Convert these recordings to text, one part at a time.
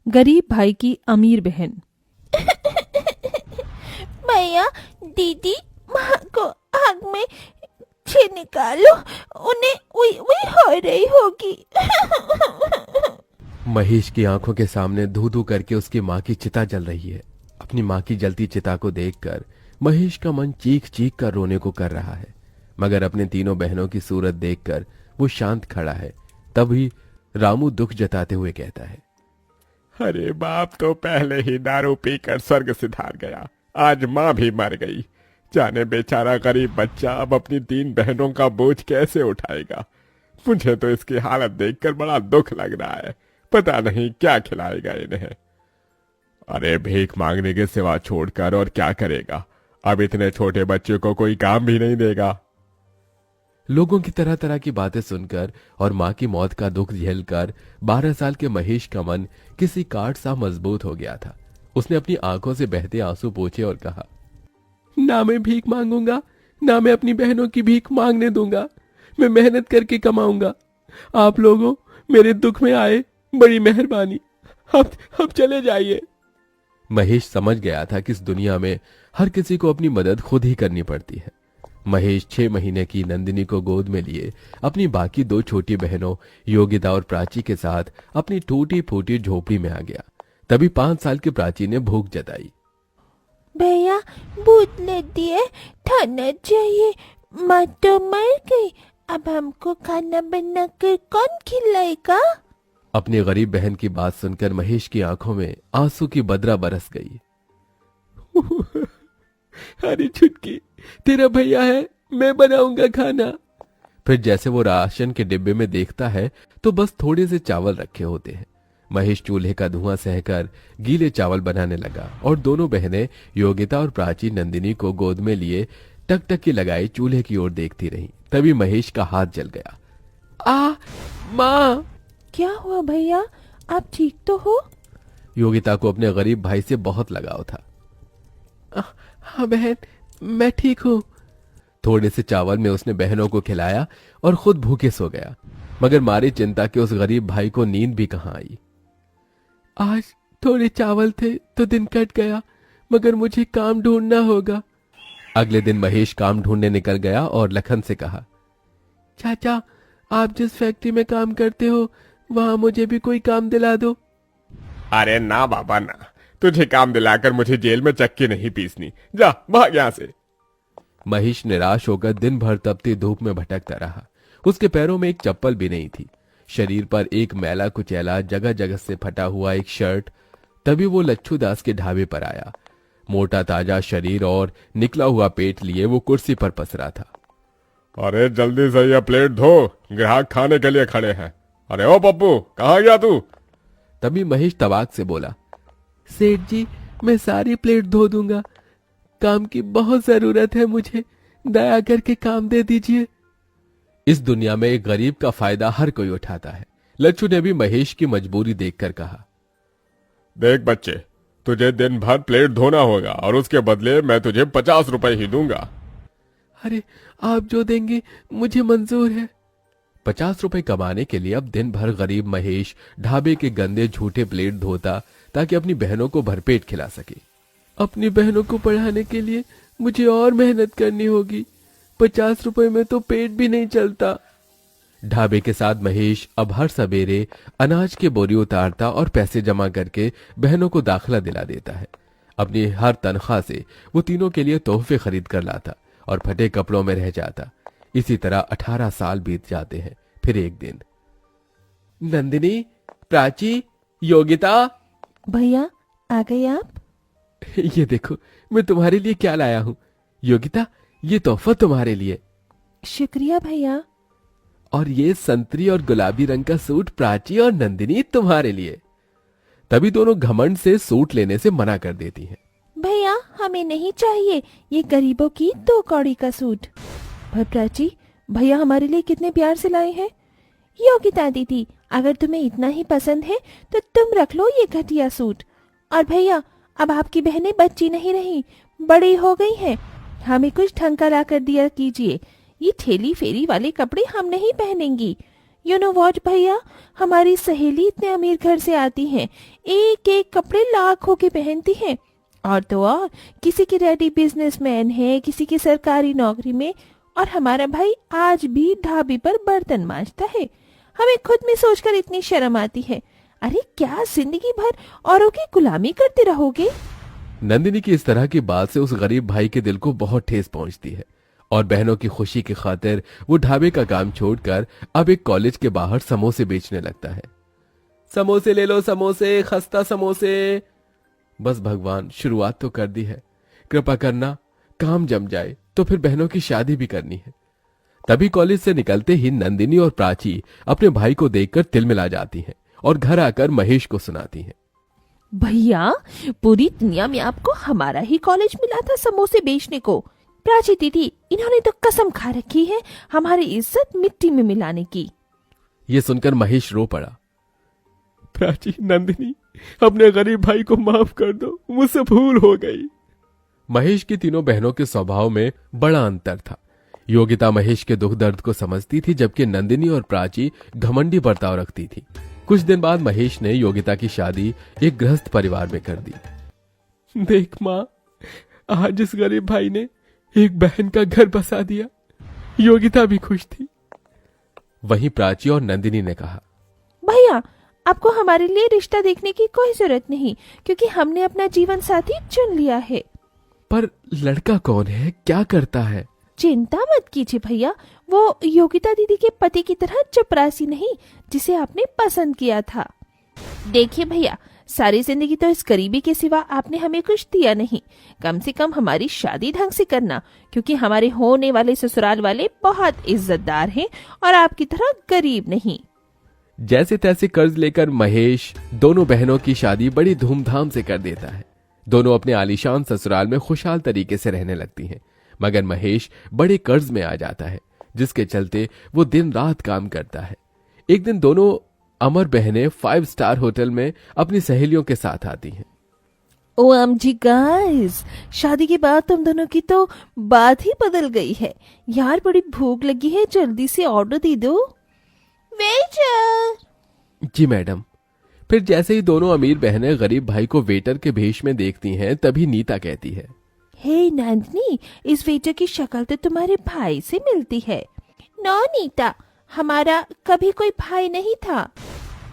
गरीब भाई की अमीर बहन। भैया दीदी माँ को आग में से निकालो, उन्हें उई उई हो रही होगी। महेश की आंखों के सामने धू धू करके उसकी माँ की चिता जल रही है। अपनी माँ की जलती चिता को देखकर महेश का मन चीख चीख कर रोने को कर रहा है, मगर अपने तीनों बहनों की सूरत देखकर वो शांत खड़ा है। तभी रामू दुख जताते हुए कहता है, अरे बाप तो पहले ही दारू पीकर स्वर्ग सिधार गया, आज माँ भी मर गई। जाने बेचारा गरीब बच्चा अब अपनी 3 बहनों का बोझ कैसे उठाएगा। मुझे तो इसकी हालत देखकर बड़ा दुख लग रहा है, पता नहीं क्या खिलाएगा इन्हें। अरे भीख मांगने के सिवा छोड़कर और क्या करेगा, अब इतने छोटे बच्चे को कोई काम भी नहीं देगा। लोगों की तरह तरह की बातें सुनकर और माँ की मौत का दुख झेलकर 12 साल के महेश का मन किसी काठ सा मजबूत हो गया था। उसने अपनी आंखों से बहते आंसू पोंछे और कहा, ना मैं भीख मांगूंगा, ना मैं अपनी बहनों की भीख मांगने दूंगा। मैं मेहनत करके कमाऊंगा। आप लोगों मेरे दुख में आए, बड़ी मेहरबानी। अब चले जाइए। महेश समझ गया था कि इस दुनिया में हर किसी को अपनी मदद खुद ही करनी पड़ती है। महेश 6 महीने की नंदिनी को गोद में लिए अपनी बाकी 2 छोटी बहनों योगिता और प्राची के साथ अपनी टूटी फूटी झोपड़ी में आ गया। तभी 5 साल की प्राची ने भूख जताई। भैया भूत लेती है, खाना चाहिए, माँ तो मर गई, अब हमको खाना बनाकर कौन खिलाएगा। अपनी गरीब बहन की बात सुनकर महेश की आंखों में आंसू की बदरा बरस गई। अरे छुटकी, तेरा भैया है, मैं बनाऊंगा खाना। फिर जैसे वो राशन के डिब्बे में देखता है तो बस थोड़े से चावल रखे होते हैं। महेश चूल्हे का धुआं सहकर गीले चावल बनाने लगा और दोनों बहनें योगिता और प्राची नंदिनी को गोद में लिए टकटकी लगाई चूल्हे की ओर देखती रहीं। तभी महेश का हाथ जल गया। माँ! क्या हुआ भैया, आप ठीक तो हो? योगिता को अपने गरीब भाई से बहुत लगाव था। हाँ बहन, मैं ठीक हूँ। थोड़े से चावल में उसने बहनों को खिलाया और खुद भूखे सो गया, मगर मारी चिंता के उस गरीब भाई को नींद भी कहाँ आई। आज थोड़े चावल थे तो दिन कट गया, मगर मुझे काम ढूंढना होगा। अगले दिन महेश काम ढूंढने निकल गया और लखन से कहा, चाचा, आप जिस फैक्ट्री में काम करते हो वहां मुझे भी कोई काम दिला दो। अरे ना बाबा ना, तुझे काम दिलाकर मुझे जेल में चक्की नहीं पीसनी, जा भाग यहाँ से। महेश निराश होकर दिन भर तपती धूप में भटकता रहा। उसके पैरों में एक चप्पल भी नहीं थी, शरीर पर एक मैला कुचैला जगह जगह से फटा हुआ एक शर्ट। तभी वो लच्छू दास के ढाबे पर आया। मोटा ताजा शरीर और निकला हुआ पेट लिए वो कुर्सी पर पसरा था। अरे जल्दी से ये प्लेट धो, ग्राहक खाने के लिए खड़े हैं। अरे ओ पप्पू, कहाँ गया तू? तभी महेश तवाक से बोला, सेठ जी, मैं सारी प्लेट धो दूंगा, काम की बहुत जरूरत है मुझे, दया करके काम दे दीजिए। इस दुनिया में एक गरीब का फायदा हर कोई उठाता है। लच्छू ने भी महेश की मजबूरी देखकर कहा, देख बच्चे, तुझे दिन भर प्लेट धोना होगा और उसके बदले मैं तुझे 50 रुपए ही दूंगा। अरे आप जो देंगे मुझे मंजूर है। 50 रुपए कमाने के लिए अब दिन भर गरीब महेश ढाबे के गंदे झूठे प्लेट धोता ताकि अपनी बहनों को भरपेट खिला सके। अपनी बहनों को पढ़ाने के लिए मुझे और मेहनत करनी होगी, 50 रुपए में तो पेट भी नहीं चलता। ढाबे के साथ महेश अब हर सवेरे अनाज के बोरी उतारता और पैसे जमा करके बहनों को दाखिला दिला देता है। अपनी हर तनख्वाह से वो तीनों के लिए तोहफे खरीद कर लाता और फटे कपड़ों में रह जाता। इसी तरह 18 साल बीत जाते हैं। फिर एक दिन, नंदिनी, प्राची, योगिता। भैया आ गए आप? ये देखो मैं तुम्हारे लिए क्या लाया हूँ। योगिता, ये तोहफा तुम्हारे लिए। शुक्रिया भैया। और ये संतरी और गुलाबी रंग का सूट प्राची और नंदिनी तुम्हारे लिए। तभी दोनों घमंड से सूट लेने से मना कर देती हैं। भैया हमें नहीं चाहिए ये गरीबों की 2 कौड़ी का सूट। पर प्राची, भैया हमारे लिए कितने प्यार से लाए हैं। योगिता दीदी, अगर तुम्हें इतना ही पसंद है तो तुम रख लो ये घटिया सूट। और भैया, अब आपकी बहनें बच्ची नहीं रही, बड़ी हो गई हैं, हमें कुछ ढंग का ला कर दिया कीजिए। ये ठेली फेरी वाले कपड़े हम नहीं पहनेंगी। यू नो वॉट भैया, हमारी सहेली इतने अमीर घर से आती हैं, एक एक कपड़े लाखों के पहनती हैं, और तो और किसी की डैडी बिजनेसमैन है, किसी की सरकारी नौकरी में, और हमारा भाई आज भी ढाबे पर बर्तन मांजता है। हमें खुद में सोचकर इतनी शर्म आती है। अरे क्या जिंदगी भर औरों की गुलामी करते रहोगे? नंदिनी की इस तरह की बात से उस गरीब भाई के दिल को बहुत ठेस पहुंचती है और बहनों की खुशी की खातिर वो ढाबे का काम छोड़कर अब एक कॉलेज के बाहर समोसे बेचने लगता है। समोसे ले लो, समोसे, खस्ता समोसे। बस भगवान, शुरुआत तो कर दी है, कृपा करना काम जम जाए तो फिर बहनों की शादी भी करनी है। तभी कॉलेज से निकलते ही नंदिनी और प्राची अपने भाई को देखकर तिलमिला जाती हैं और घर आकर महेश को सुनाती हैं। भैया, पूरी दुनिया में आपको हमारा ही कॉलेज मिला था समोसे बेचने को। प्राची दीदी, इन्होंने तो कसम खा रखी है हमारी इज्जत मिट्टी में मिलाने की। ये सुनकर महेश रो पड़ा। प्राची, नंदिनी, अपने गरीब भाई को माफ कर दो, मुझसे भूल हो गई। महेश की तीनों बहनों के स्वभाव में बड़ा अंतर था। योगिता महेश के दुख दर्द को समझती थी, जबकि नंदिनी और प्राची घमंडी बर्ताव रखती थी। कुछ दिन बाद महेश ने योगिता की शादी एक गृहस्थ परिवार में कर दी। देख माँ, आज इस गरीब भाई ने एक बहन का घर बसा दिया। योगिता भी खुश थी। वहीं प्राची और नंदिनी ने कहा, भैया, आपको हमारे लिए रिश्ता देखने की कोई जरूरत नहीं, क्योंकि हमने अपना जीवन साथी चुन लिया है। पर लड़का कौन है, क्या करता है? चिंता मत कीजिए भैया, वो योगिता दीदी के पति की तरह चपरासी नहीं जिसे आपने पसंद किया था। देखिए भैया, सारी जिंदगी तो इस गरीबी के सिवा आपने हमें कुछ दिया नहीं। कम से कम हमारी शादी ढंग से करना, क्योंकि हमारे होने वाले ससुराल वाले बहुत इज्जतदार हैं और आपकी तरह गरीब नहीं। जैसे तैसे कर्ज लेकर महेश दोनों बहनों की शादी बड़ी धूमधाम से कर देता है। दोनों अपने आलीशान ससुराल में खुशहाल तरीके से रहने लगती हैं, मगर महेश बड़े कर्ज में आ जाता है, जिसके चलते वो दिन रात काम करता है। एक दिन दोनों अमर बहनें 5 स्टार होटल में अपनी सहेलियों के साथ आती हैं। OMG गाइस, शादी के बाद तुम दोनों की तो बात ही बदल गई है। यार बड़ी भूख लगी है, जल्दी से ऑर्डर दे दो। वेटर। जी मैडम। फिर जैसे ही दोनों अमीर बहनें गरीब भाई को वेटर के भेष में देखती हैं, तभी नीता कहती है, हे नंदिनी, इस वेटर की शक्ल तो तुम्हारे भाई से मिलती है। नो नीता, हमारा कभी कोई भाई नहीं था।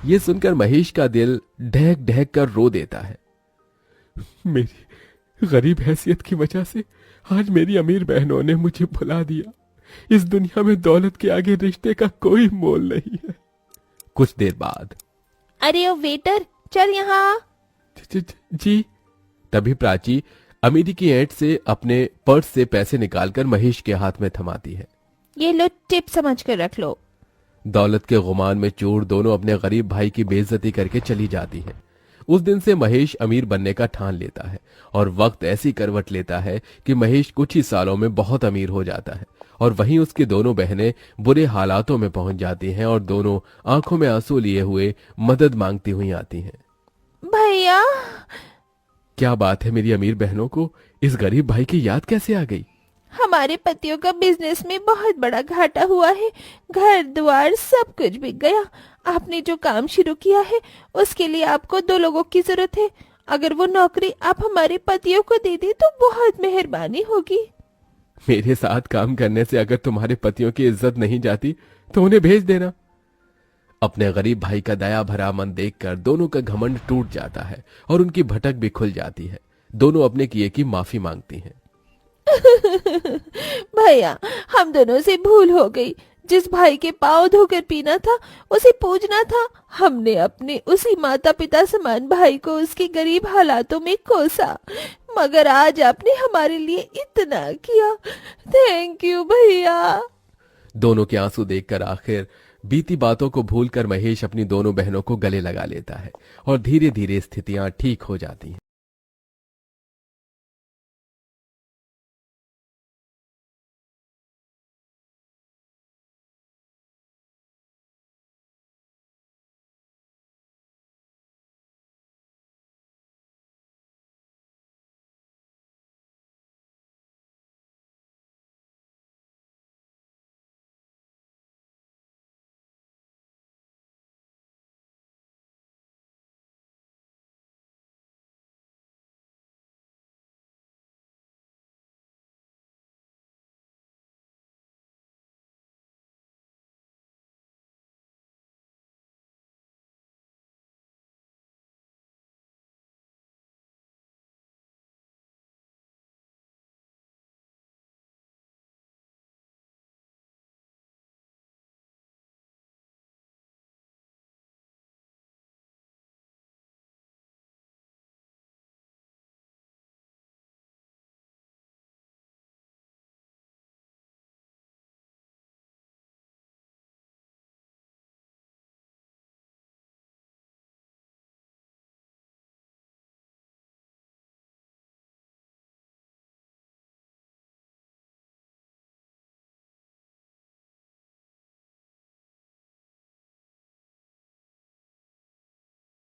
ये सुनकर महेश का दिल ढहक ढहक कर रो देता है। मेरी गरीब हैसियत की वजह से आज मेरी अमीर बहनों ने मुझे भुला दिया। इस दुनिया में दौलत के आगे रिश्ते का कोई मोल नहीं है। कुछ देर बाद, अरे ओ वेटर, चल यहाँ। जी। तभी प्राची अमीरी की ऐंठ से अपने पर्स से पैसे निकालकर महेश के हाथ में थमाती है। ये लो, टिप समझ कर रख लो। दौलत के गुमान में चूर दोनों अपने गरीब भाई की बेइज्जती करके चली जाती हैं। उस दिन से महेश अमीर बनने का ठान लेता है और वक्त ऐसी करवट लेता है कि महेश कुछ ही सालों में बहुत अमीर हो जाता है, और वहीं उसकी दोनों बहनें बुरे हालातों में पहुंच जाती हैं और दोनों आंखों में आंसू लिए हुए मदद मांगती हुई आती हैं। भैया, क्या बात है, मेरी अमीर बहनों को इस गरीब भाई की याद कैसे आ गई? हमारे पतियों का बिजनेस में बहुत बड़ा घाटा हुआ है, घर द्वार सब कुछ बिक गया। आपने जो काम शुरू किया है उसके लिए आपको 2 लोगों की जरूरत है। अगर वो नौकरी आप हमारे पतियों को दे दे तो बहुत मेहरबानी होगी। मेरे साथ काम करने से अगर तुम्हारे पतियों की इज्जत नहीं जाती तो उन्हें भेज देना। अपने गरीब भाई का दया भरा मन देखकर दोनों का घमंड टूट जाता है और उनकी भटक भी खुल जाती है। दोनों अपने किए की माफी मांगती हैं। भैया, हम दोनों से भूल हो गई। जिस भाई के पाँव धोकर पीना था उसे पूजना था। हमने अपने उसी माता पिता समान भाई को उसके गरीब हालातों में कोसा, मगर आज आपने हमारे लिए इतना किया। थैंक यू भैया। दोनों के आंसू देखकर आखिर बीती बातों को भूलकर महेश अपनी दोनों बहनों को गले लगा लेता है और धीरे धीरे स्थितियां ठीक हो जाती हैं।